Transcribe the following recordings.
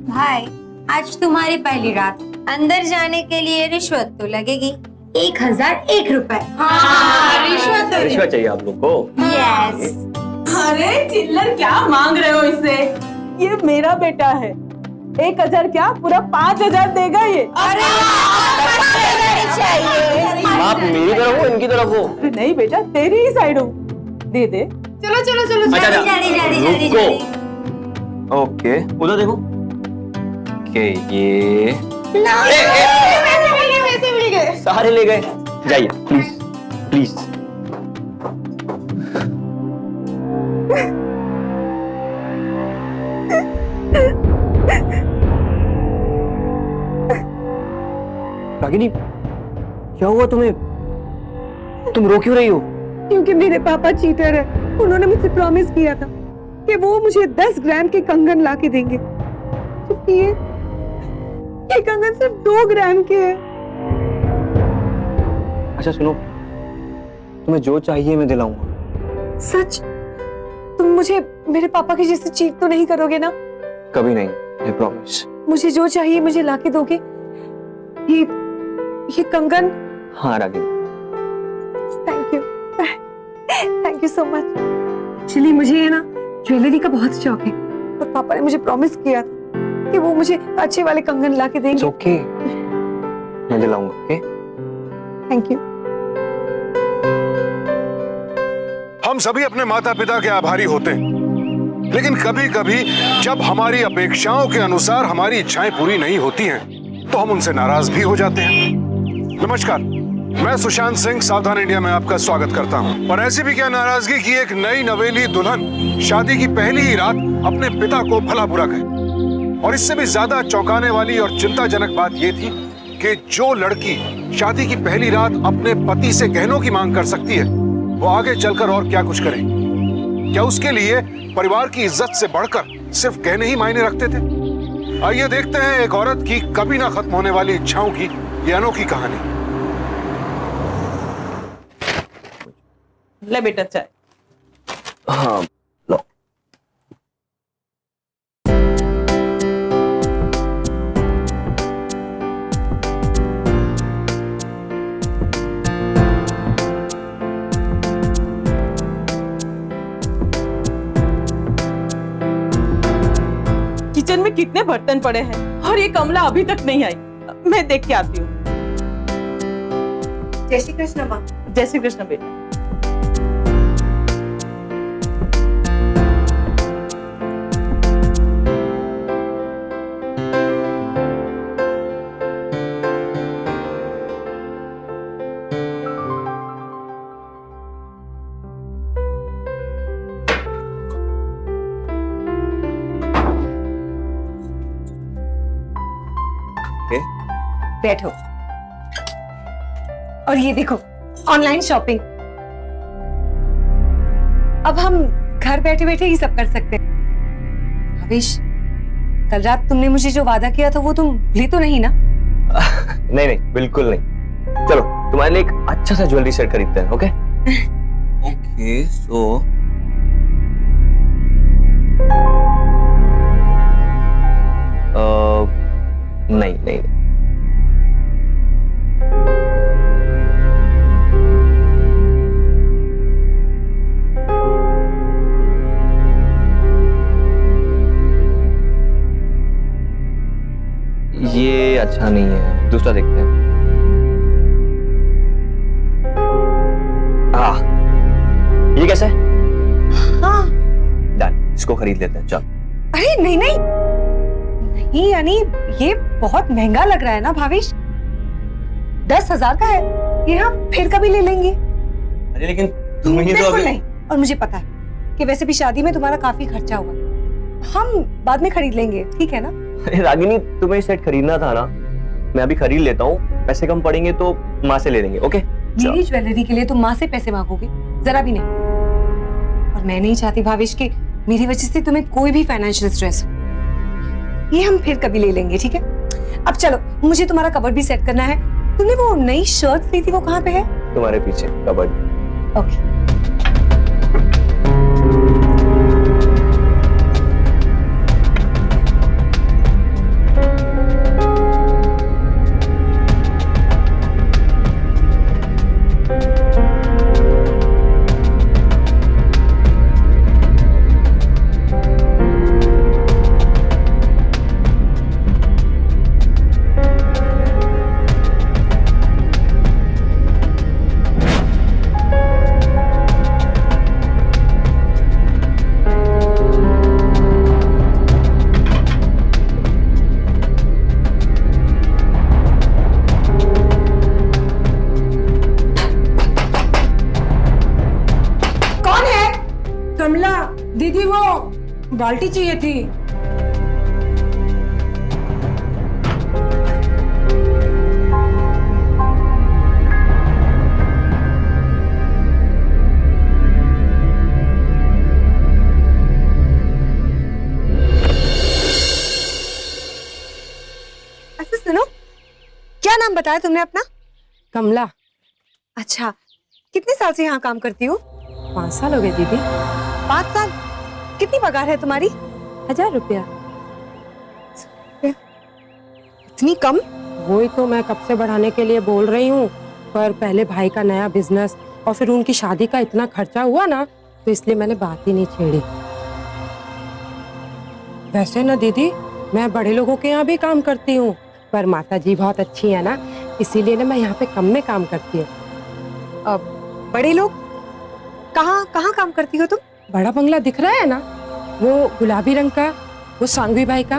भाई, आज तुम्हारी पहली रात, अंदर जाने के लिए रिश्वत तो लगेगी। 1001 रुपए। हाँ, रिश्वत चाहिए आप लोग को? यस। अरे चिल्लर, क्या मांग रहे हो इससे? ये मेरा बेटा है। 1000 क्या, पूरा 5000 देगा ये। अरे चाहिए। आप मेरी तरफ हो इनकी तरफ हो? नहीं बेटा, तेरी ही साइड हूँ। दे दे। चलो चलो चलो, जल्दी। ओके, उधर देखो। ओके, ये वैसे मिल गए। सारे ले गए। जाइए प्लीज प्लीज। रागिनी, क्या हुआ तुम्हें? तुम रो क्यों रही हो? क्योंकि मेरे पापा चीटर है। उन्होंने मुझसे प्रॉमिस किया था कि वो मुझे 10 ग्राम के कंगन ला के देंगे, जबकि ये कंगन सिर्फ 2 ग्राम के है। अच्छा सुनो, तुम्हें जो चाहिए मैं दिलाऊंगा। सच? तुम मुझे मेरे पापा के जैसे चीट तो नहीं करोगे ना? कभी नहीं, आई प्रॉमिस। मुझे जो चाहिए मुझे ला के दोगे? ये कंगन? हाँ Ragini. Thank you so much. Actually मुझे है ना ज्वेलरी का बहुत शौक है, और पापा ने मुझे प्रॉमिस किया था कि वो मुझे अच्छे वाले कंगन ला के देंगे। ओके, मैं दिलाऊंगा। Okay, thank you. हम सभी अपने माता पिता के आभारी होते हैं, लेकिन कभी कभी जब हमारी अपेक्षाओं के अनुसार हमारी इच्छाएं पूरी नहीं होती हैं, तो हम उनसे नाराज भी हो जाते हैं। नमस्कार, मैं सुशांत सिंह सावधान इंडिया में आपका स्वागत करता हूं। और ऐसी भी क्या नाराजगी की एक नई नवेली दुल्हन शादी की पहली ही रात अपने पिता को भला बुरा कहे। और इससे भी ज्यादा चौंकाने वाली और चिंताजनक बात यह थी कि जो लड़की शादी की पहली रात अपने पति से गहनों की मांग कर सकती है, वो आगे चलकर और क्या कुछ करे। क्या उसके लिए परिवार की इज्जत से बढ़कर सिर्फ गहने ही मायने रखते थे? आइए देखते हैं एक औरत की कभी ना खत्म होने वाली इच्छाओं की ये अनोखी कहानी। ले बेटा चाय। हाँ लो। किचन में कितने बर्तन पड़े हैं और ये कमला अभी तक नहीं आई। मैं देख के आती हूँ। जय श्री कृष्ण माँ। जय श्री कृष्ण बेटा। बैठो। और ये देखो, ऑनलाइन शॉपिंग। अब हम घर बैठे बैठे ही सब कर सकते हैं। भविष्य, कल रात तुमने मुझे जो वादा किया था वो तुम भूली तो नहीं ना? नहीं नहीं, बिल्कुल नहीं। चलो तुम्हारे लिए एक अच्छा सा ज्वेलरी सेट खरीदते हैं। ओके ओके, सो नहीं नहीं, ये अच्छा नहीं है, दूसरा देखते हैं। ये कैसा है? हाँ डन, इसको खरीद लेते हैं। चल। अरे नहीं नहीं नहीं, यानी ये बहुत महंगा लग रहा है ना भावेश। 10,000 का है ये, हम फिर कभी ले लेंगे। अरे लेकिन तुम्हें तो बिल्कुल अभी... नहीं। और मुझे पता है कि वैसे भी शादी में तुम्हारा काफी खर्चा हुआ, हम बाद में खरीद लेंगे, ठीक है ना? अरे रागिनी, तुम्हें सेट खरीदना था ना, मैं अभी खरीद लेता हूँ। पैसे कम पड़ेंगे तो माँ से ले लेंगे। ओके मेरी ज्वेलरी के लिए तुम माँ से पैसे मांगोगे? जरा भी नहीं। और मैं नहीं चाहती भावेश कि मेरी वजह से तुम्हें कोई भी फाइनेंशियल स्ट्रेस हो। ये हम फिर कभी ले लेंगे, ठीक है? अब चलो, मुझे तुम्हारा कबर्ड भी सेट करना है। तुमने वो नई शर्ट ली थी, वो कहाँ पे है? तुम्हारे पीछे कबर्ड। ओके। कमला दीदी, वो बाल्टी चाहिए थी। अच्छा सुनो, क्या नाम बताया तुमने अपना? कमला। अच्छा, कितने साल से यहाँ काम करती हो? 5 साल हो गए दीदी। 5 साल? कितनी पगार है तुम्हारी? 1000 रुपया। इतनी कम? वही तो मैं कब से बढ़ाने के लिए बोल रही हूँ, पर पहले भाई का नया बिजनेस और फिर उनकी शादी का इतना खर्चा हुआ ना, तो इसलिए मैंने बात ही नहीं छेड़ी। वैसे ना दीदी, मैं बड़े लोगों के यहाँ भी काम करती हूँ, पर माता जी बहुत अच्छी है ना, इसीलिए ना मैं यहाँ पे कम में काम करती हूँ। अब बड़े लोग कहाँ कहाँ काम करती हो तुम? बड़ा बंगला दिख रहा है ना, वो गुलाबी रंग का, वो सांघवी भाई का,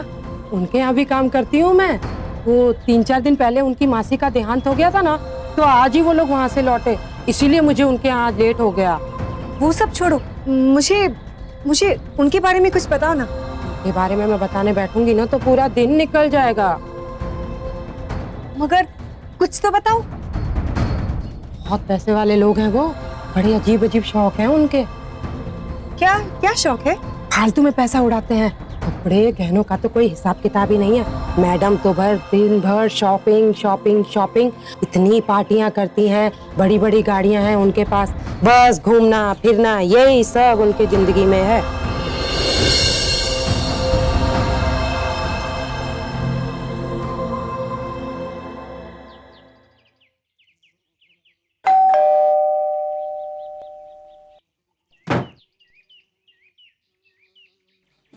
उनके यहाँ भी काम करती हूँ मैं। वो 3-4 दिन पहले उनकी मासी का देहांत हो गया था ना, तो आज ही वो लोग वहाँ से लौटे, इसीलिए मुझे उनके यहाँ आज लेट हो गया। वो सब छोड़ो, मुझे उनके बारे में कुछ बताओ ना। उनके बारे में मैं बताने बैठूंगी ना तो पूरा दिन निकल जाएगा। मगर कुछ तो बताओ। बहुत पैसे वाले लोग हैं वो, बड़े अजीब अजीब शौक हैं उनके। क्या क्या शौक है? फालतू में पैसा उड़ाते हैं, कपड़े गहनों का तो कोई हिसाब किताब ही नहीं है। मैडम तो दिन भर शॉपिंग शॉपिंग शॉपिंग, इतनी पार्टियां करती हैं, बड़ी बड़ी गाड़ियां हैं उनके पास, बस घूमना फिरना यही सब उनकी जिंदगी में है।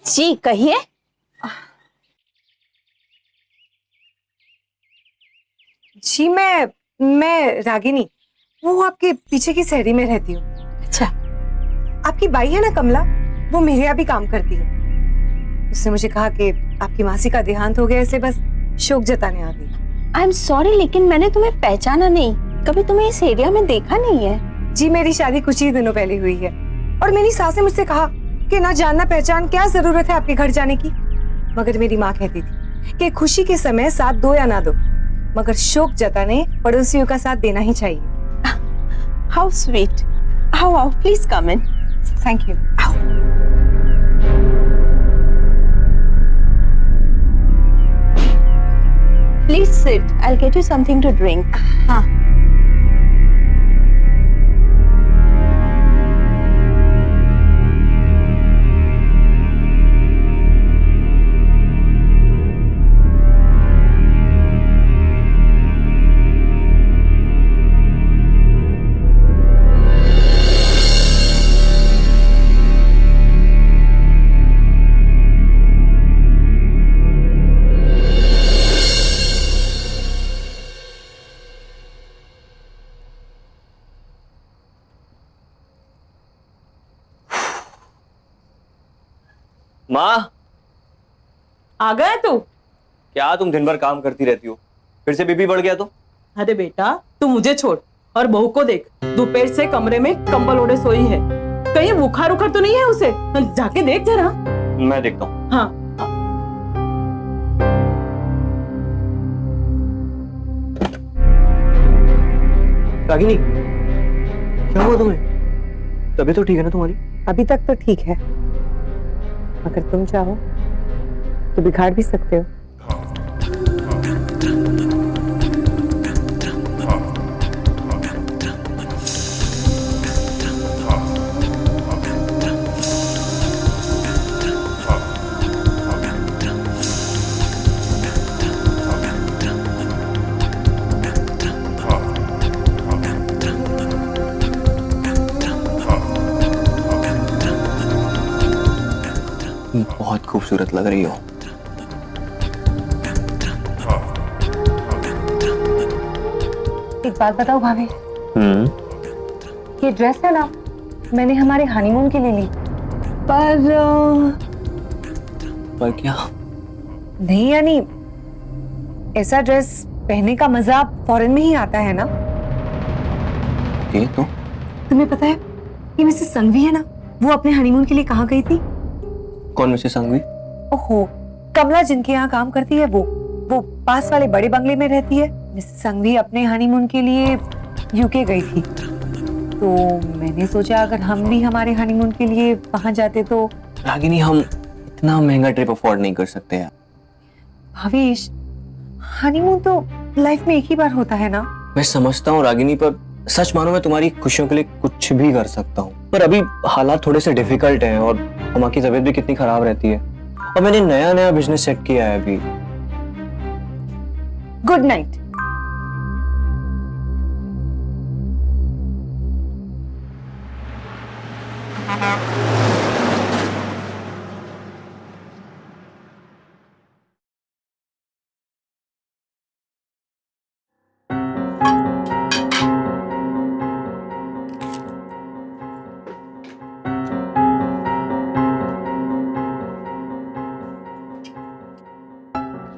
जी कहिए। जी मैं रागिनी, वो आपके पीछे की शहरी में रहती हूँ। अच्छा, आपकी बाई है ना कमला, वो मेरे यहाँ भी काम करती है। उसने मुझे कहा कि आपकी मासी का देहांत हो गया, इसलिए बस शोक जताने आ गई। आई एम सॉरी, लेकिन मैंने तुम्हें पहचाना नहीं, कभी तुम्हें इस एरिया में देखा नहीं है। जी मेरी शादी कुछ ही दिनों पहले हुई है, और मेरी सास ने मुझसे कहा कि ना जानना पहचान क्या जरूरत है आपके घर जाने की। मगर मेरी माँ कहती थी कि खुशी के समय साथ दो या ना दो, मगर शोक जताने पड़ोसियों का साथ देना ही चाहिए। How sweet. आओ आओ, please come in. Thank you. Please sit, I will get you something to drink. हाँ। माँ, आ गया तू? क्या तुम दिन भर काम करती रहती हो, फिर से बीपी बढ़ गया तो? अरे बेटा, तू मुझे छोड़ और बहू को देख, दोपहर से कमरे में कंबल ओढ़े सोई है। कहीं बुखार उखार तो नहीं है उसे? जाके देख जरा। मैं देखता हूँ। हाँ। रागिनी, क्या हुआ तुम्हें? तबीयत तो ठीक है ना तुम्हारी? अभी तक तो ठीक है, अगर तुम चाहो तो बिगाड़ भी सकते हो। बहुत खूबसूरत लग रही हो। एक बात बताओ भाभी, हम्म। ये ड्रेस है ना, मैंने हमारे हनीमून के लिए ली, पर पर क्या? नहीं, यानी ऐसा ड्रेस पहनने का मजा फॉरेन में ही आता है ना। ये तो तुम्हें पता है कि मिसेस संघवी है ना, वो अपने हनीमून के लिए कहाँ गई थी? कौन मिसेस संघवी? ओहो, कमला जिनके यहाँ काम करती है, वो पास वाले बड़े बंगले में रहती है। मिसेस संघवी अपने हनीमून के लिए यूके गई थी, तो मैंने सोचा अगर हम भी हमारे हनीमून के लिए वहां जाते तो। रागिनी, हम इतना महंगा ट्रिप अफोर्ड नहीं कर सकते यार। भावेश, हनीमून तो लाइफ में एक ही बार होता है ना। मैं समझता हूँ रागिनी, पर सच मानो मैं तुम्हारी खुशियों के लिए कुछ भी कर सकता हूँ, पर अभी हालात थोड़े से डिफिकल्ट हैं और अम्मा की तबीयत भी कितनी खराब रहती है, और मैंने नया बिजनेस सेट किया है अभी। Good night.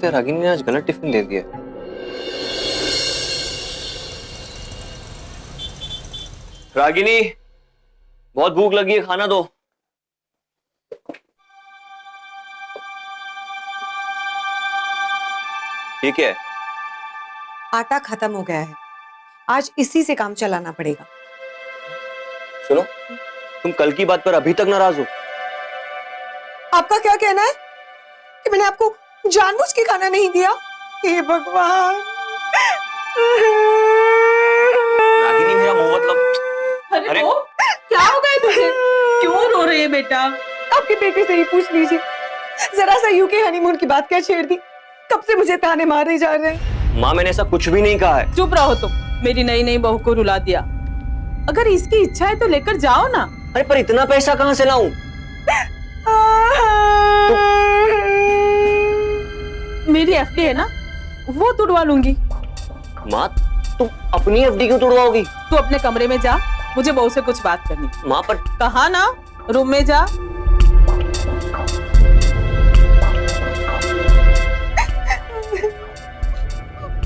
रागिनी ने आज गलत टिफिन दे दिया। रागिनी, बहुत भूख लगी है, खाना दो। ये क्या है? आटा खत्म हो गया है, आज इसी से काम चलाना पड़ेगा। सुनो, तुम कल की बात पर अभी तक नाराज हो? आपका क्या कहना है कि मैंने आपको जानबूझ के खाना नहीं दिया? हे भगवान। रागिनी, मेरा मुंह मतलब। अरे वो क्या हो गया तुझे? क्यों रो रही है बेटा? आपके बेटे से ही पूछ लीजिए, जरा सा यूके हनीमून की बात क्या छेड़ दी, कब से मुझे ताने मारे जा रहे हैं। माँ, मैंने ऐसा कुछ भी नहीं कहा है। चुप रहो तुम, मेरी नई नई बहू को रुला दिया। अगर इसकी इच्छा है तो लेकर जाओ ना। अरे पर इतना पैसा कहाँ से लाऊं? मेरी एफडी है ना, वो तुड़वा लूंगी। माँ, तुम अपनी एफडी क्यों तोड़वाओगी? तू अपने कमरे में जा, मुझे बहू से कुछ बात करनी। माँ, पर कहा ना, रूम में जा।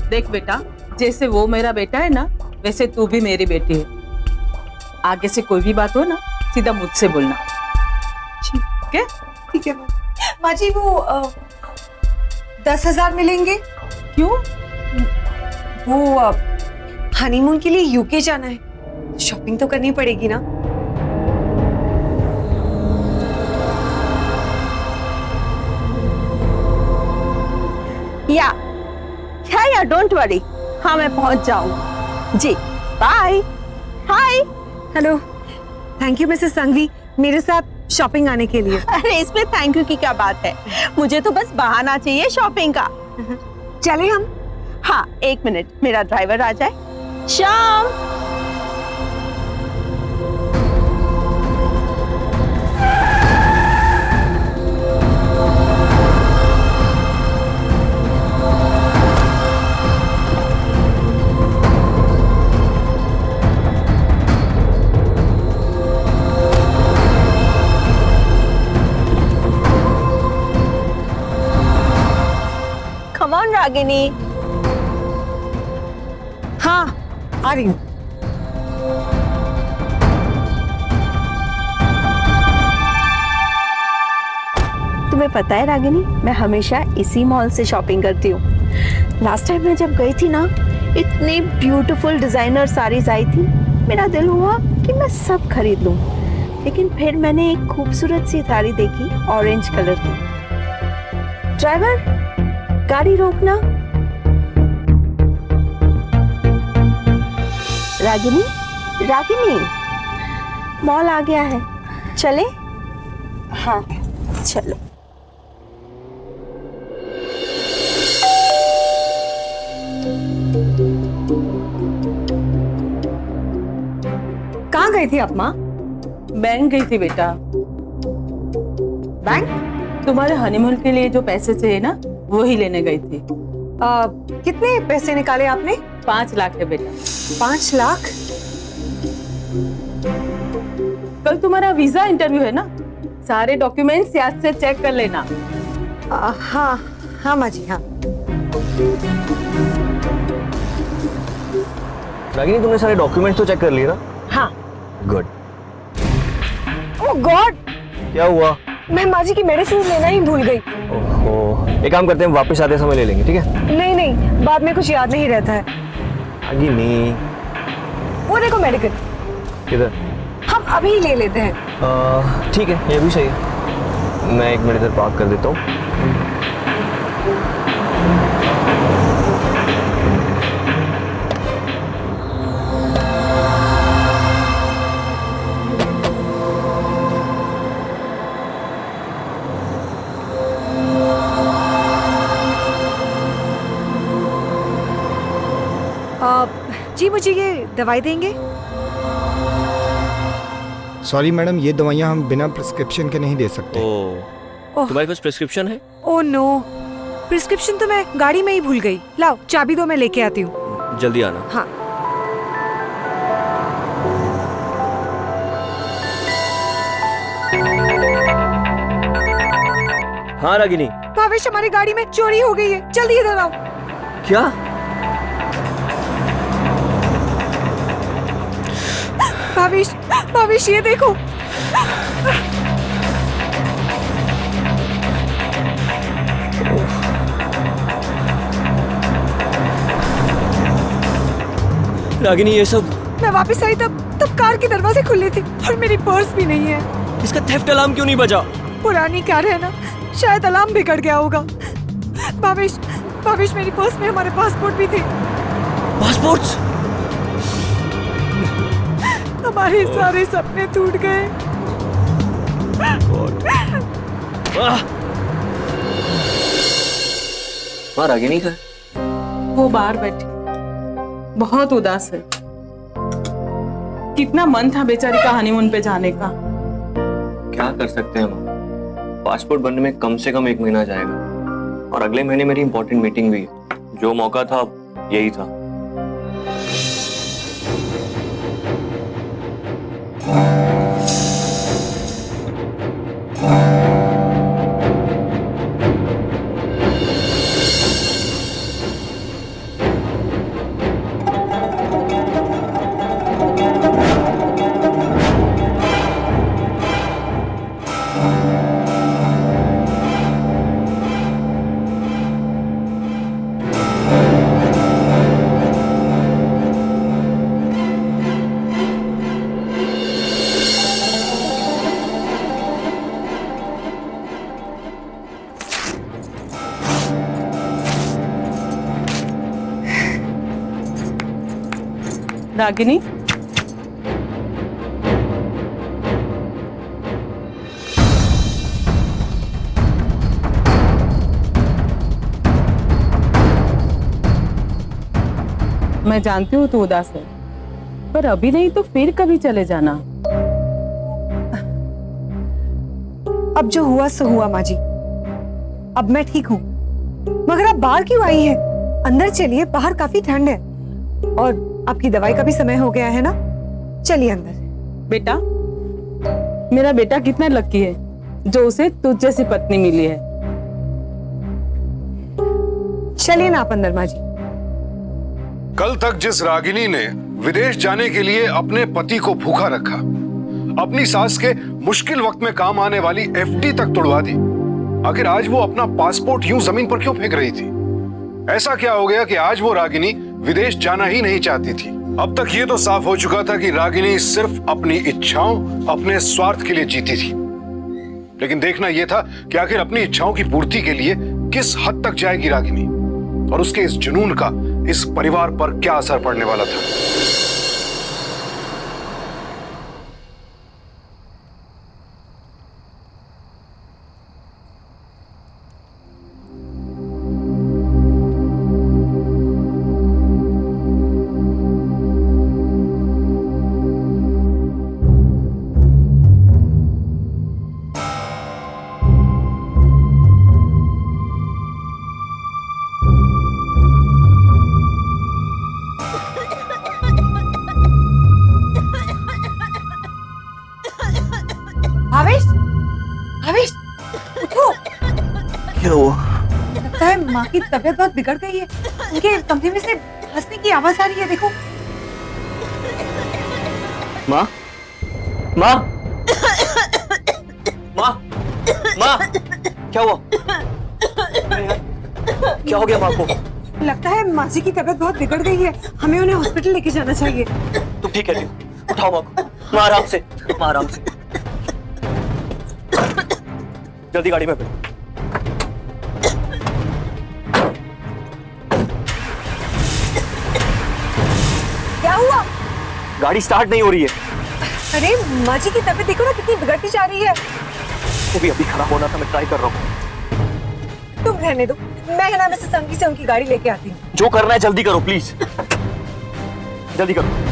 देख बेटा, जैसे वो मेरा बेटा है ना, वैसे तू भी मेरी बेटी है। आगे से कोई भी बात हो ना, सीधा मुझसे बोलना, ठीक है? ठीक है माँ जी, वो 10,000 मिलेंगे? क्यों? वो हनीमून के लिए यूके जाना है, शॉपिंग तो करनी पड़ेगी ना। या डोंट वरी, हाँ मैं पहुंच जाऊं जी। Bye. Hi. Hello, thank you Mrs Sanghvi, मेरे साथ शॉपिंग आने के लिए। अरे इसमें थैंक यू की क्या बात है, मुझे तो बस बहाना चाहिए शॉपिंग का। चले हम? हाँ, 1 मिनट, मेरा ड्राइवर आ जाए। श्याम। Come on, Ragini. हाँ, आ रही हूँ। तुम्हें पता है रागिनी, मैं हमेशा इसी मॉल से शॉपिंग करती हूँ। लास्ट टाइम मैं जब गई थी ना, इतनी ब्यूटीफुल डिजाइनर साड़ीज आई थी, मेरा दिल हुआ कि मैं सब खरीद लूं। लेकिन फिर मैंने एक खूबसूरत सी साड़ी देखी ऑरेंज कलर की। ड्राइवर, गाड़ी रोकना। रागिनी, रागिनी, मॉल आ गया है, चले? हाँ चलो। कहाँ गई थी आप माँ? बैंक गई थी बेटा। बैंक? तुम्हारे हनीमून के लिए जो पैसे चाहिए ना, वो ही लेने गई थी। कितने पैसे निकाले आपने? 5 लाख है बेटा। 5 लाख? कल तुम्हारा वीजा इंटरव्यू है ना, सारे डॉक्यूमेंट्स याद से चेक कर लेना। हाँ हाँ माँ जी, हाँ। रागिनी, तुमने सारे डॉक्यूमेंट्स तो चेक कर लिए ना? हाँ। गुड। ओह गॉड, क्या हुआ? मैं माँ जी की मेडिसिन लेना ही भूल गई। ओहो, एक काम करते हैं, वापस आते समय ले लेंगे, ठीक है? नहीं नहीं, बाद में कुछ याद नहीं रहता है। रागिनी, वो देखो मेडिकल, किधर? हम अभी ले लेते हैं। ठीक है, ये भी सही है। मैं 1 मिनट इधर पार्क कर देता हूँ। जी मुझे ये दवाई देंगे? सॉरी मैडम, ये दवाइयाँ हम बिना प्रिस्क्रिप्शन के नहीं दे सकते। ओह। तुम्हारे पास प्रिस्क्रिप्शन है? ओह नो, प्रिस्क्रिप्शन तो मैं गाड़ी में ही भूल गई। लाओ चाबी दो, मैं लेके आती हूँ। जल्दी आना। हाँ। हाँ रागिनी। भावेश, हमारी गाड़ी में चोरी हो गई है, जल्दी इधर आओ। क्या? भावेश, भावेश ये देखो। रागिनी, ये सब? मैं वापस आई तब कार के दरवाजे खुले थे और मेरी पर्स भी नहीं है। इसका थेफ्ट अलार्म क्यों नहीं बजा? पुरानी कार है ना, शायद अलार्म बिगड़ गया होगा। भावेश, भावेश मेरी पर्स में हमारे पासपोर्ट भी थे। पासपोर्ट्स? हमारे सारे सपने टूट गए। हाँ, रागिनी का? वो बाहर बैठी, बहुत उदास है। कितना मन था बेचारी का हनीमून पे जाने का। क्या कर सकते हैं माँ, पासपोर्ट बनने में कम से कम 1 महीना जाएगा और अगले महीने मेरी इंपॉर्टेंट मीटिंग भी है। जो मौका था यही था। रागिनी, मैं जानती हूँ तू उदास है, पर अभी नहीं तो फिर कभी चले जाना। अब जो हुआ सो हुआ माँ जी, अब मैं ठीक हूँ। मगर आप बाहर क्यों आई है? अंदर चलिए, बाहर काफी ठंड है और आपकी दवाई का भी समय हो गया है ना। चलिए अंदर। बेटा, मेरा बेटा कितना लकी है जो उसे तुझ जैसी पत्नी मिली है। चलिए ना आप अंदर माँ जी। कल तक जिस रागिनी ने विदेश जाने के लिए अपने पति को भूखा रखा, अपनी सास के मुश्किल वक्त में काम आने वाली एफडी तक तोड़वा दी, आखिर आज वो अपना पासपोर्ट यूं जमीन पर क्यों फेंक रही थी? ऐसा क्या हो गया कि आज वो रागिनी विदेश जाना ही नहीं चाहती थी। अब तक ये तो साफ हो चुका था कि रागिनी सिर्फ अपनी इच्छाओं, अपने स्वार्थ के लिए जीती थी। लेकिन देखना यह था कि आखिर अपनी इच्छाओं की पूर्ति के लिए किस हद तक जाएगी रागिनी, और उसके इस जुनून का इस परिवार पर क्या असर पड़ने वाला था। भावेश, भावेश, उठो। क्या हुआ? लगता है माँ की तबीयत बहुत बिगड़ गई है। उनके कमरे में से हंसने की आवाज आ रही है, देखो। माँ, माँ, माँ, माँ, क्या हुआ? क्या हो गया माँ को? लगता है माँ जी की तबीयत बहुत बिगड़ गई है, हमें उन्हें हॉस्पिटल लेके जाना चाहिए। तुम ठीक कहती हो, उठाओ माँ को। माँ आराम से, माँ आराम से। जल्दी गाड़ी में बैठो। क्या हुआ? गाड़ी स्टार्ट नहीं हो रही है। अरे माँ जी की तबीयत देखो ना, कितनी बिगड़ती जा रही है। वो भी अभी खराब होना था, मैं ट्राई कर रहा हूँ। तुम रहने दो, मैं है ना मिसेस संगी से उनकी गाड़ी लेके आती हूँ। जो करना है जल्दी करो प्लीज, जल्दी करो।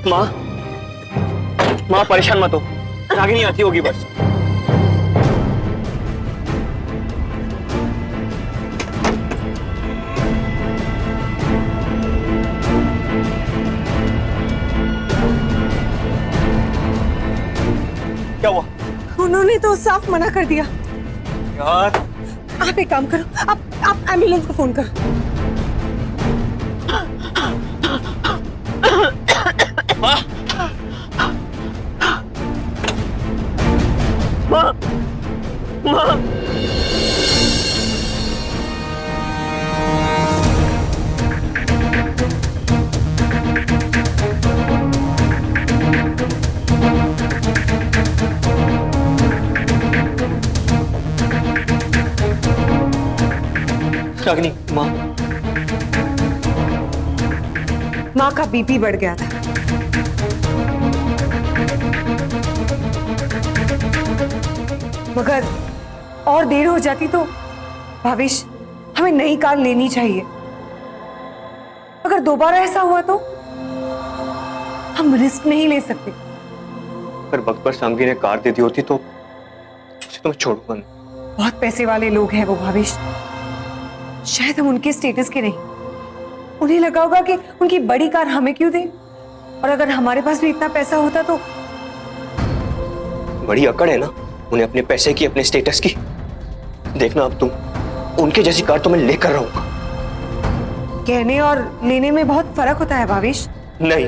माँ, माँ परेशान मत हो, रागिनी आती होगी बस। क्या हुआ? उन्होंने तो साफ मना कर दिया। यार, आप एक काम करो, आप एम्बुलेंस को फोन करो। माँ, माँ, माँ। रागिनी, माँ। माँ का बीपी बढ़ गया था। मगर और देर हो जाती तो भावेश, हमें नई कार लेनी चाहिए। अगर दोबारा ऐसा हुआ तो हम रिस्क नहीं ले सकते। अगर वक्त पर संगी ने कार दे दी होती तो उसे तो मैं छोड़ूंगा नहीं। बहुत पैसे वाले लोग हैं वो भावेश, शायद हम उनके स्टेटस के नहीं। उन्हें लगा होगा कि उनकी बड़ी कार हमें क्यों दे, और अगर हमारे पास भी इतना पैसा होता तो। बड़ी अकड़ है ना उन्हें, अपने पैसे की, अपने स्टेटस की। देखना अब तुम, उनके जैसी कार तो मैं लेकर रहूंगा। कहने और लेने में बहुत फर्क होता है भावेश। नहीं,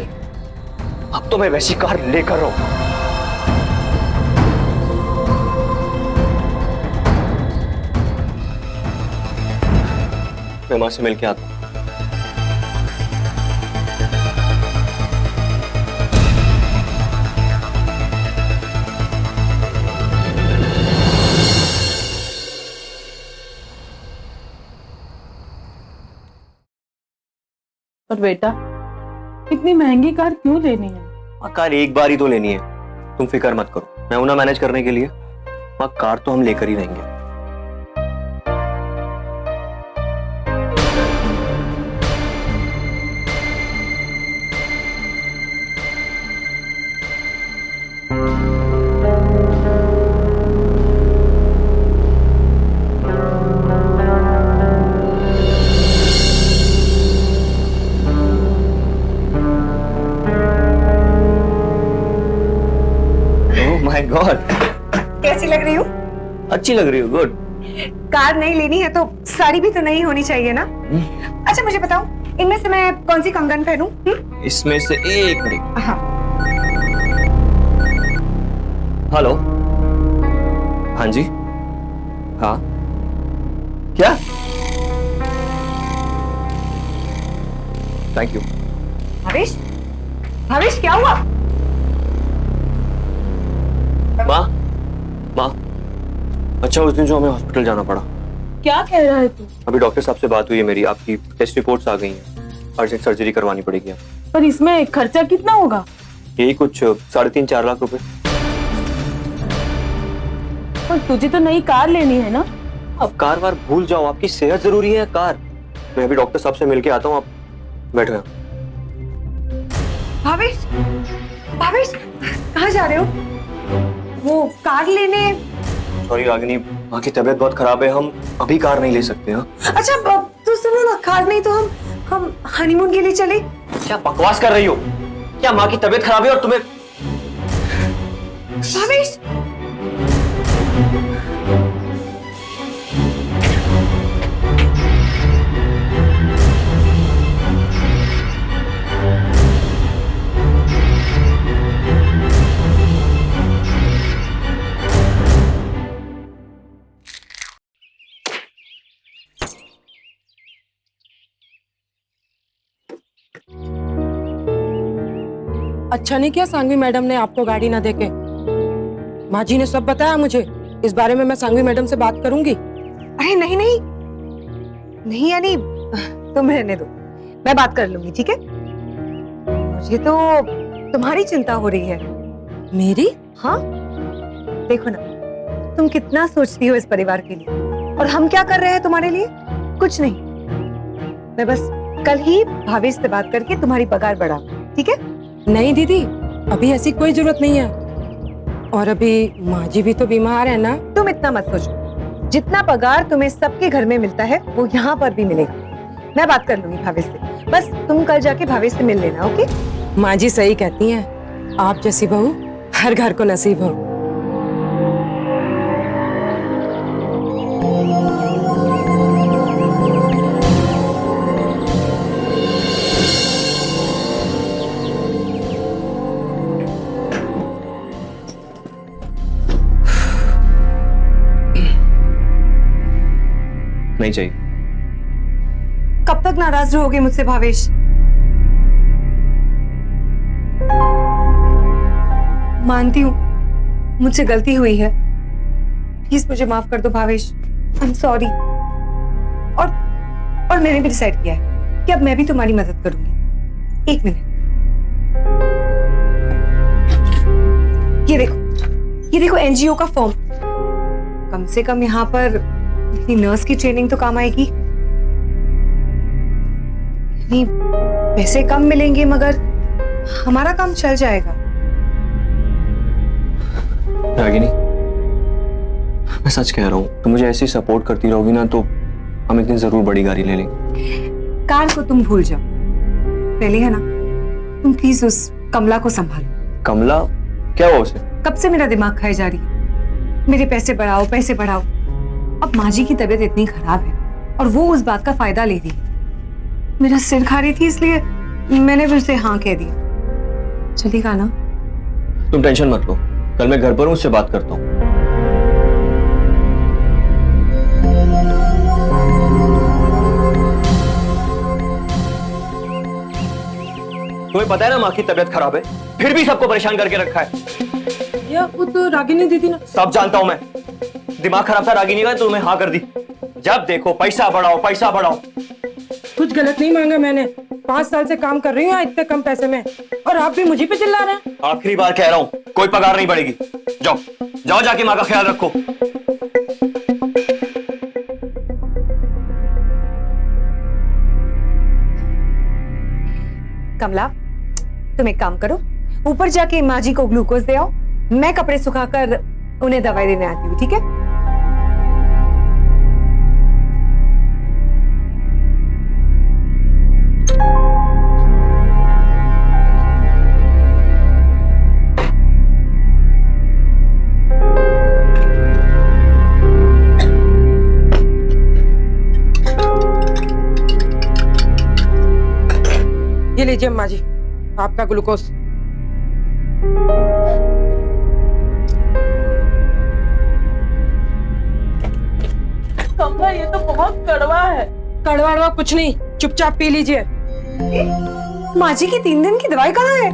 अब तो मैं वैसी कार लेकर रहूंगा। मैं मां से मिलके आता हूं। पर बेटा, इतनी महंगी कार क्यों लेनी है? कार एक बार ही तो लेनी है, तुम फिक्र मत करो, मैं हूं ना मैनेज करने के लिए। माँ कार तो हम लेकर ही रहेंगे। माय गॉड, कैसी लग रही हूँ? अच्छी लग रही हो। गुड। कार नहीं लेनी है तो साड़ी भी तो नहीं होनी चाहिए ना। अच्छा मुझे बताओ, इनमें से मैं कौन सी कंगन पहनूं? इसमें से एक मिनट। हाँ। हेलो। हाँ जी। हाँ क्या? Thank you. भावेश, भावेश क्या हुआ? माँ, माँ, अच्छा उस दिन जो हमें हॉस्पिटल जाना पड़ा, क्या कह रहा है तू? अभी डॉक्टर साहब से बात हुई है मेरी, आपकी टेस्ट रिपोर्ट्स आ गई हैं, अर्जेंट सर्जरी करवानी पड़ेगी आप। पर इसमें खर्चा कितना होगा? यही कुछ 3.5-4 लाख रुपए। पर तुझे तो नई कार लेनी है ना। अब कार वार भूल जाओ, आपकी सेहत जरूरी है। कार, मैं अभी डॉक्टर साहब से मिलके आता हूँ, आप बैठो यहाँ। भावेश, भावेश कहाँ जा रहे हो? वो कार लेने? सॉरी रागिनी, माँ की तबीयत बहुत खराब है, हम अभी कार नहीं ले सकते। हाँ अच्छा तो सुनो ना, कार नहीं तो हम हनीमून के लिए चले। क्या बकवास कर रही हो? क्या माँ की तबीयत खराब है और तुम्हें? भावेश, अच्छा नहीं किया सांघवी मैडम ने आपको गाड़ी ना देके। माँ जी ने सब बताया मुझे, इस बारे में मैं सांघवी मैडम से बात करूंगी। अरे नहीं नहीं नहीं, यानी तुम रहने दो, मैं बात कर लूंगी, ठीक है? मुझे तो तुम्हारी चिंता हो रही है। मेरी? हाँ देखो ना, तुम कितना सोचती हो इस परिवार के लिए, और हम क्या कर रहे हैं तुम्हारे लिए? कुछ नहीं। मैं बस कल ही भावेश से बात करके तुम्हारी पगार बढ़ाऊंगी, ठीक है? नहीं दीदी, अभी ऐसी कोई जरूरत नहीं है, और अभी माँ जी भी तो बीमार है ना। तुम इतना मत सोचो, जितना पगार तुम्हें सबके घर में मिलता है वो यहाँ पर भी मिलेगा। मैं बात कर लूंगी भावेश से, बस तुम कल जाके भावेश से मिल लेना, ओके? माँ जी सही कहती हैं, आप जैसी बहू हर घर को नसीब हो। नहीं चाहिए। कब तक नाराज रहोगे मुझसे भावेश? मानती हूँ मुझसे गलती हुई है, प्लीज मुझे माफ कर दो भावेश, आई एम सॉरी। और मैंने भी डिसाइड किया है कि अब मैं भी तुम्हारी मदद करूंगी। एक मिनट, ये देखो एनजीओ का फॉर्म। कम से कम यहाँ पर इतनी नर्स की ट्रेनिंग तो काम आएगी। नहीं, पैसे कम मिलेंगे मगर हमारा काम चल जाएगा। रागिनी, मैं सच कह रहा हूँ, तुम मुझे ऐसी सपोर्ट करती रहोगी ना तो हम एक दिन जरूर बड़ी गाड़ी ले लेंगे। कार को तुम भूल जाओ, पहले है ना, तुम प्लीज उस कमला को संभालो। कमला? क्या हुआ उसे? कब से मेरा दिमाग खाई जा रही है, मेरे पैसे बढ़ाओ पैसे बढ़ाओ। अब माँ जी की तबीयत इतनी खराब है और वो उस बात का फायदा ले रही है। मेरा सिर खा रही थी इसलिए मैंने फिर से हाँ कह दिया। चलेगा ना? तुम टेंशन मत लो, कल मैं घर पर हूँ, उससे बात करता हूँ। तुम्हें पता है ना माँ की तबीयत खराब है, फिर भी सबको परेशान करके रखा है। ये खुद रागिनी दीदी ना। सब जानता हूं मैं, दिमाग खराब था रागिनी का तो तुम्हें हाँ कर दी। जब देखो पैसा बढ़ाओ पैसा बढ़ाओ। कुछ गलत नहीं मांगा मैंने। 5 साल से काम कर रही हूँ इतने कम पैसे में, और आप भी मुझे पे चिल्ला रहे हैं। आखिरी बार कह रहा हूँ, कोई पगार नहीं बढ़ेगी। जाओ जाओ, जाके माँ का ख्याल रखो। कमला, तुम एक काम करो, ऊपर जाके माँ जी को ग्लूकोज दे आओ, मैं कपड़े सुखाकर उन्हें दवाई देने आती हूँ, ठीक है? ये लीजिए अम्मा जी, आपका ग्लूकोज। कमला, ये तो बहुत कड़वा है। कड़वा कुछ नहीं, चुपचाप पी लीजिए। माँ जी की 3 दिन की दवाई कहाँ है?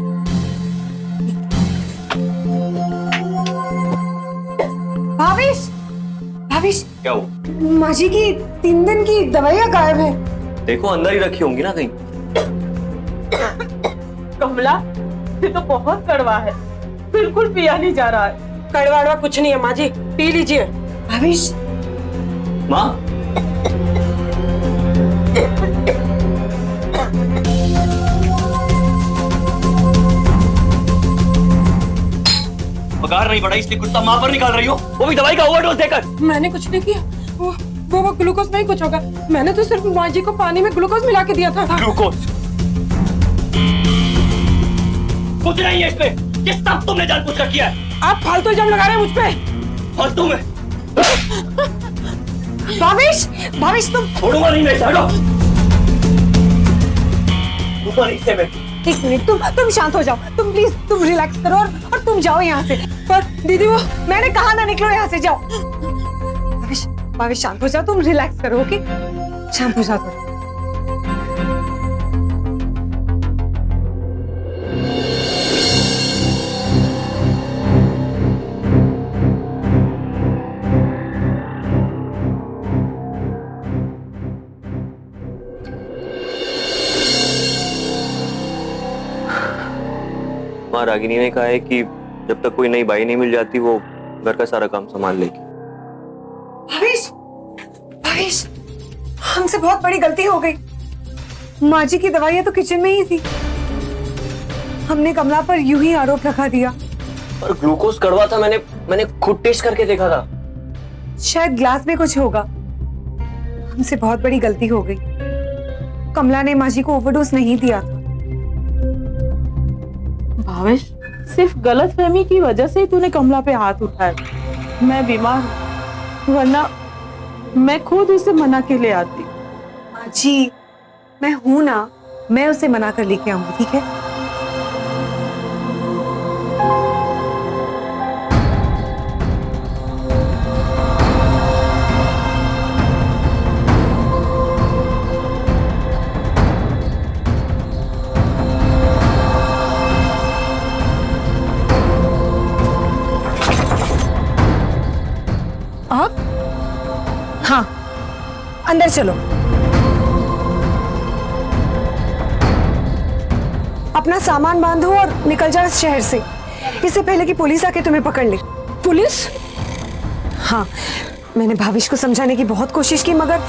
भावेश, भावेश, क्या हो? माँ जी की 3 दिन की दवाइयाँ गायब है। देखो अंदर ही रखी होंगी ना कहीं। कमला, ये तो बहुत कड़वा है, बिल्कुल पिया नहीं जा रहा है। कड़वा कुछ नहीं है माँ जी, पी लीजिए। भावेश, माँ, पगार नहीं बढ़ा इसलिए गुस्सा माँ पर निकाल रही हो, वो भी दवाई का ओवरडोज देकर। मैंने कुछ नहीं किया, वो ग्लूकोज नहीं कुछ होगा। मैंने तो सिर्फ माँ जी को पानी में ग्लूकोज मिला के दिया था। ग्लूकोज कुछ नहीं है इसमें, ये सब तुमने जानबूझकर किया है। आप फालतू इल्जाम लगा रहे हैं मुझ पे। फालतू में? भावेश, भावेश तुम छोड़ूंगा नहीं मैं इसे, हटो। ऊपर हिस्से में। 1 मिनट, तुम शांत हो जाओ, तुम प्लीज, तुम रिलैक्स करो और तुम जाओ यहाँ से। पर दीदी वो मैंने कहा ना, निकलो यहाँ से, जाओ। भावेश, भावेश शांत हो जाओ, तुम रिलैक्स करो, ओके? शांत हो जाओ थोड़ा। माँ रागिनी ने कहा है कि जब तक कोई नई बाई नहीं मिल जाती वो घर का सारा काम संभाल लेगी। भावेश, भावेश, हमसे बहुत बड़ी गलती हो गई। माँ जी की दवाइयाँ तो किचन में ही थी, हमने कमला पर यूं ही आरोप लगा दिया। और ग्लूकोज कड़वा था, मैंने खुद टेस्ट करके देखा था। शायद ग्लास में कुछ होगा। हमसे बहुत बड़ी गलती हो गई। कमला ने माँ जी को ओवरडोज नहीं दिया था। भावेश, सिर्फ गलतफहमी की वजह से ही तूने कमला पे हाथ उठाया। मैं बीमार हूँ, वरना मैं खुद उसे मना के ले आती। माँ जी, मैं हूं ना, मैं उसे मना कर लेके आऊंगी, ठीक है? आप? हाँ, अंदर चलो। अपना सामान बांधो और निकल जाओ इस शहर से, इससे पहले कि पुलिस आके तुम्हें पकड़ ले। पुलिस? हाँ, मैंने भावेश को समझाने की बहुत कोशिश की, मगर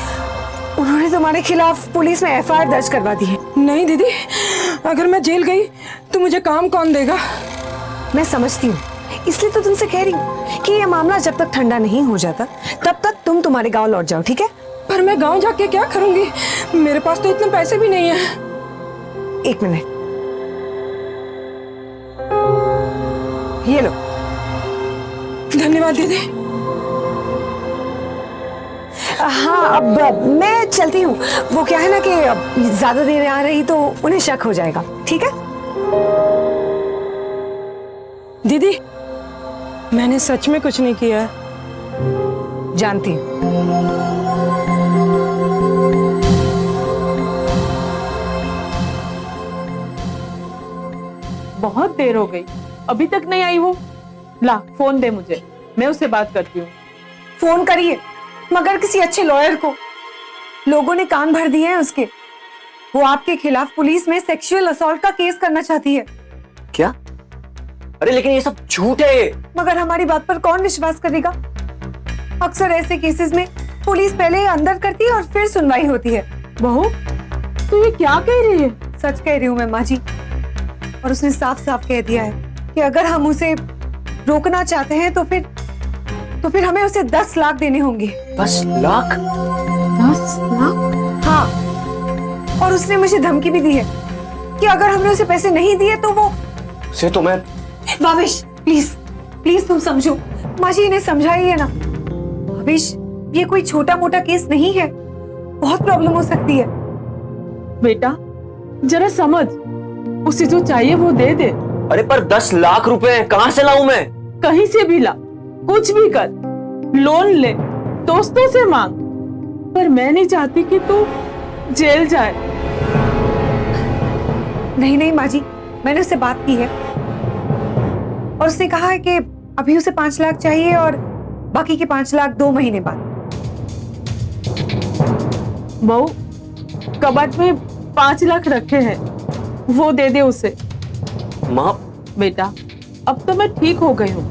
उन्होंने तुम्हारे खिलाफ पुलिस में एफआईआर दर्ज करवा दी है। नहीं दीदी, अगर मैं जेल गई तो मुझे काम कौन देगा? मैं समझती हूँ, इसलिए तो तुमसे कह रही हूँ कि ये मामला जब तक ठंडा नहीं हो जाता तब तक तुम तुम्हारे गांव लौट जाओ, ठीक है? पर मैं गांव जाके क्या करूंगी? मेरे पास तो इतने पैसे भी नहीं है। 1 मिनट, ये लो। धन्यवाद दीदी। हाँ, अब मैं चलती हूँ। वो क्या है ना कि अब ज्यादा देर आ रही तो उन्हें शक हो जाएगा, ठीक है? दीदी, मैंने सच में कुछ नहीं किया है। जानती हूँ। बहुत देर हो गई, अभी तक नहीं आई वो। ला, फोन दे मुझे, मैं उससे बात करती हूँ। फोन करिए, मगर किसी अच्छे लॉयर को। लोगों ने कान भर दिए हैं उसके। वो आपके खिलाफ पुलिस में सेक्सुअल असॉल्ट का केस करना चाहती है। क्या? अरे लेकिन ये सब झूठ है। मगर हमारी बात पर कौन विश्वास करेगा? अक्सर ऐसे केसेस में पुलिस पहले अंदर करती है और फिर सुनवाई होती है। बहू, तू ये क्या कह रही है? सच कह रही हूँ मैं माँ जी। और उसने साफ साफ कह दिया है कि अगर हम उसे रोकना चाहते हैं तो फिर हमें उसे 10 लाख देने होंगे। 10 लाख? 10 लाख? हाँ, और उसने मुझे धमकी भी दी है कि अगर हमने उसे पैसे नहीं दिए तो वो से तो मैं भावेश, प्लीज प्लीज तुम समझो। माँ जी इन्हें समझाइए ना। भावेश, ये कोई छोटा मोटा केस नहीं है, बहुत प्रॉब्लम हो सकती है। बेटा जरा समझ, उसे जो चाहिए वो दे दे। अरे पर 10 लाख रुपए कहाँ से लाऊं मैं? कहीं से भी ला, कुछ भी कर, लोन ले, दोस्तों से मांग, पर मैं नहीं चाहती कि तू जेल जाए। नहीं नहीं माँ जी, मैंने उससे बात की है और उसने कहा है कि अभी उसे 5 लाख चाहिए और बाकी के 5 लाख 2 महीने बाद। बहू, कबर्ड में 5 लाख रखे हैं, वो दे दे उसे। माँ, बेटा अब तो मैं ठीक हो गई हूँ,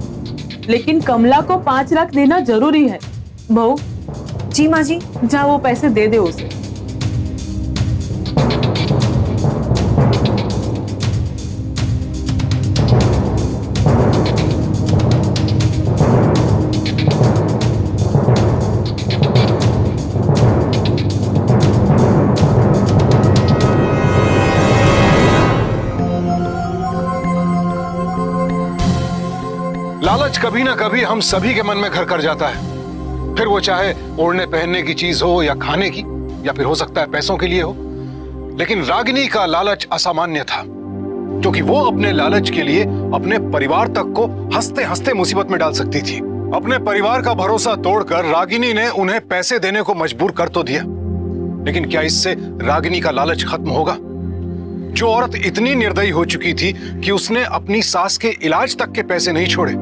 लेकिन कमला को 5 लाख देना जरूरी है। बहू। जी माँ जी। जा वो पैसे दे दे उसे। लालच कभी ना कभी हम सभी के मन में घर कर जाता है, फिर वो चाहे ओढ़ने पहनने की चीज हो या खाने की, या फिर हो सकता है पैसों के लिए हो। लेकिन रागिनी का लालच असामान्य था, क्योंकि वो अपने लालच के लिए अपने परिवार तक को हंसते हंसते मुसीबत में डाल सकती थी। अपने परिवार का भरोसा तोड़कर रागिनी ने उन्हें पैसे देने को मजबूर कर तो दिया, लेकिन क्या इससे रागिनी का लालच खत्म होगा? जो औरत इतनी निर्दयी हो चुकी थी कि उसने अपनी सास के इलाज तक के पैसे नहीं छोड़े,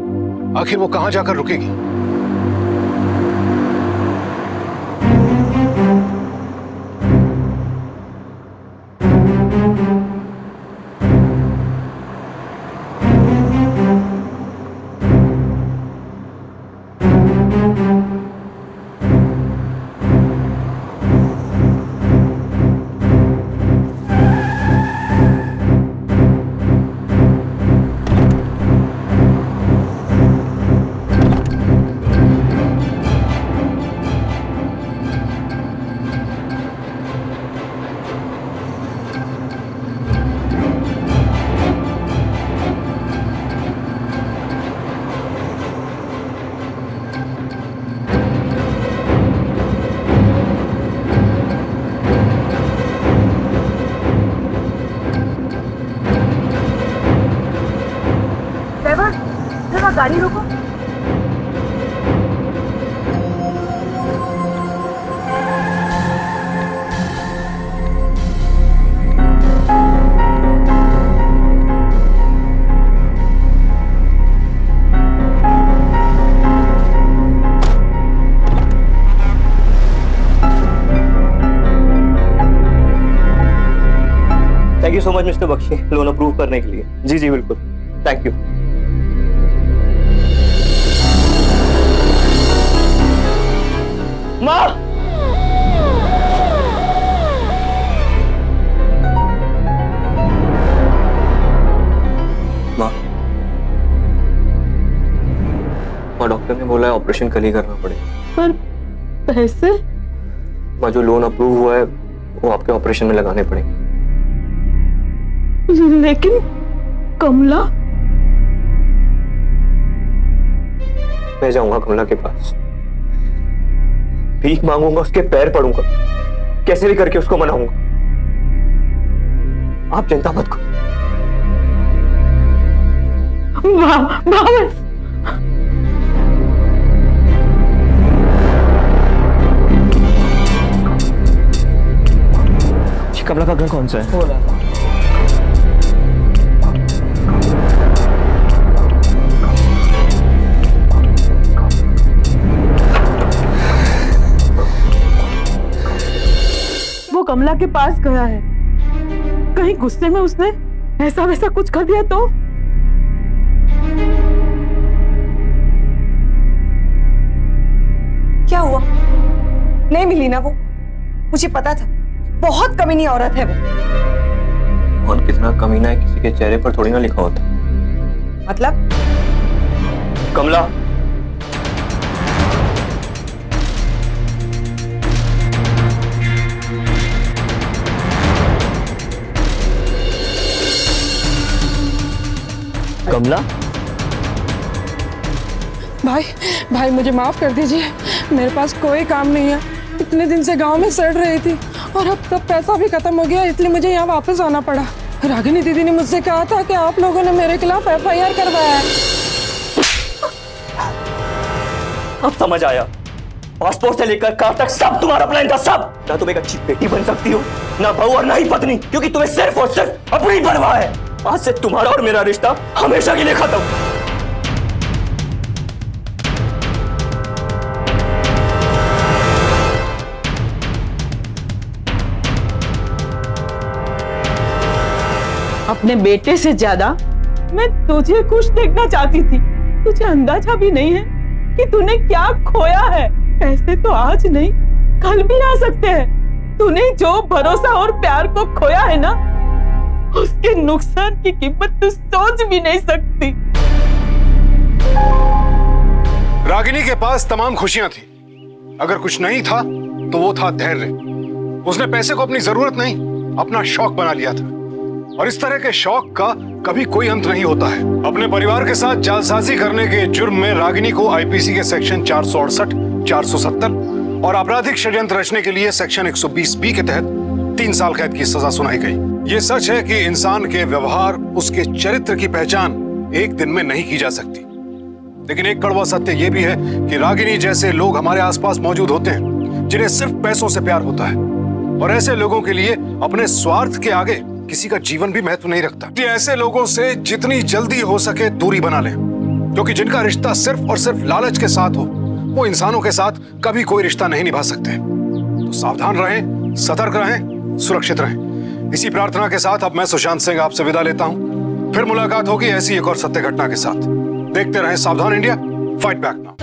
आखिर वो कहां जाकर रुकेगी? गाड़ी रोको। Thank you so much mister Bakshi, loan approve करने के लिए। जी जी बिल्कुल, थैंक यू। माँ, माँ, डॉक्टर ने बोला है ऑपरेशन कल ही करना पड़ेगा। पर पैसे? माँ, जो लोन अप्रूव हुआ है वो आपके ऑपरेशन में लगाने पड़ेंगे। लेकिन कमला? मैं जाऊंगा कमला के पास, भीख मांगूंगा, उसके पैर पड़ूंगा, कैसे भी करके उसको मनाऊंगा। आप चिंता मत करो। कमला का घर कौन सा है? वो कमला के पास गया है। कहीं गुस्से में उसने ऐसा वैसा कुछ कर दिया तो? क्या हुआ? नहीं मिली ना वो? मुझे पता था, बहुत कमीनी औरत है वो। कौन कितना कमीना है किसी के चेहरे पर थोड़ी ना लिखा होता। मतलब? कमला, कमला, भाई भाई मुझे माफ कर दीजिए, मेरे पास कोई काम नहीं है। इतने दिन से गांव में सड़ रही थी और अब तब पैसा भी खत्म हो गया, इसलिए मुझे यहाँ वापस आना पड़ा। रागिनी दीदी ने मुझसे कहा था कि आप लोगों ने मेरे खिलाफ FIR करवाया है। अब समझ आया। पासपोर्ट से लेकर कार तक सब तुम्हारा प्लान था, सब। ना तुम एक अच्छी बेटी बन सकती हो, ना बहू और ना ही पत्नी, क्योंकि तुम्हें सिर्फ और सिर्फ अपनी परवाह है। आज से तुम्हारा और मेरा रिश्ता हमेशा के लिए खत्म। अपने बेटे से ज्यादा मैं तुझे खुश देखना चाहती थी। तुझे अंदाजा भी नहीं है कि तूने क्या खोया है। पैसे तो आज नहीं कल भी आ सकते हैं। तूने जो भरोसा और प्यार को खोया है ना, उसके नुकसान की कीमत तू सोच भी नहीं सकती। रागिनी के पास तमाम खुशियां थी। अगर कुछ नहीं था तो वो था धैर्य। उसने पैसे को अपनी जरूरत नहीं, अपना शौक बना लिया था। और इस तरह के शौक का कभी कोई अंत नहीं होता है। अपने परिवार के साथ जालसाजी करने के जुर्म में रागिनी को IPC के सेक्शन 468, 470 और आपराधिक षड्यंत्र रचने के लिए सेक्शन 120B के तहत 3 साल कैद की सजा सुनाई गई। ये सच है कि इंसान के व्यवहार, उसके चरित्र की पहचान एक दिन में नहीं की जा सकती। लेकिन एक कड़वा सत्य यह भी है कि रागिनी जैसे लोग हमारे आसपास मौजूद होते हैं, जिन्हें सिर्फ पैसों से प्यार होता है। और ऐसे लोगों के लिए अपने स्वार्थ के आगे किसी का जीवन भी महत्व नहीं रखता। ऐसे लोगों से जितनी जल्दी हो सके दूरी बना लें, क्योंकि जिनका रिश्ता सिर्फ और सिर्फ लालच के साथ हो, वो इंसानों के साथ कभी कोई रिश्ता नहीं निभा सकते। तो सावधान रहें, सतर्क रहें, सुरक्षित रहें। इसी प्रार्थना के साथ अब मैं सुशांत सिंह आपसे विदा लेता हूं। फिर मुलाकात होगी ऐसी एक और सत्य घटना के साथ। देखते रहें सावधान इंडिया, फाइट बैक नाउ।